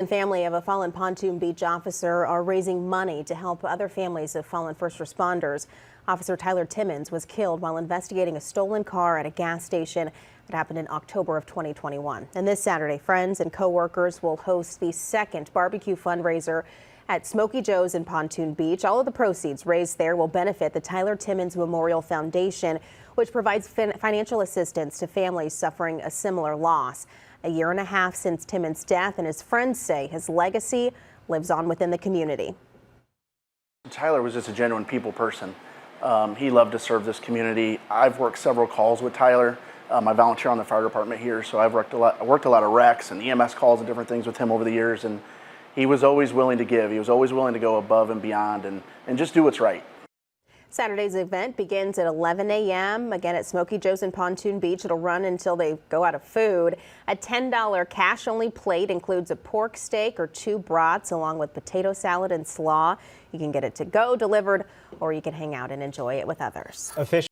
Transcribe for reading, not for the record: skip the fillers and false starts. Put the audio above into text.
The family of a fallen Pontoon Beach officer are raising money to help other families of fallen first responders. Officer Tyler Timmons was killed while investigating a stolen car at a gas station that happened in October of 2021. And this Saturday, friends and co-workers will host the second barbecue fundraiser at Smokey Joe's in Pontoon Beach. All of the proceeds raised there will benefit the Tyler Timmons Memorial Foundation, which provides financial assistance to families suffering a similar loss. A year and a half since Timmons' death, and his friends say his legacy lives on within the community. Tyler was just a genuine people person. He loved to serve this community. I've worked several calls with Tyler. I volunteer on the fire department here, so I've worked a lot of recs and EMS calls and different things with him over the years, and he was always willing to give. He was always willing to go above and beyond and just do what's right. Saturday's event begins at 11 a.m. again at Smokey Joe's in Pontoon Beach. It'll run until they go out of food. A $10 cash-only plate includes a pork steak or 2 brats along with potato salad and slaw. You can get it to go, delivered, or you can hang out and enjoy it with others.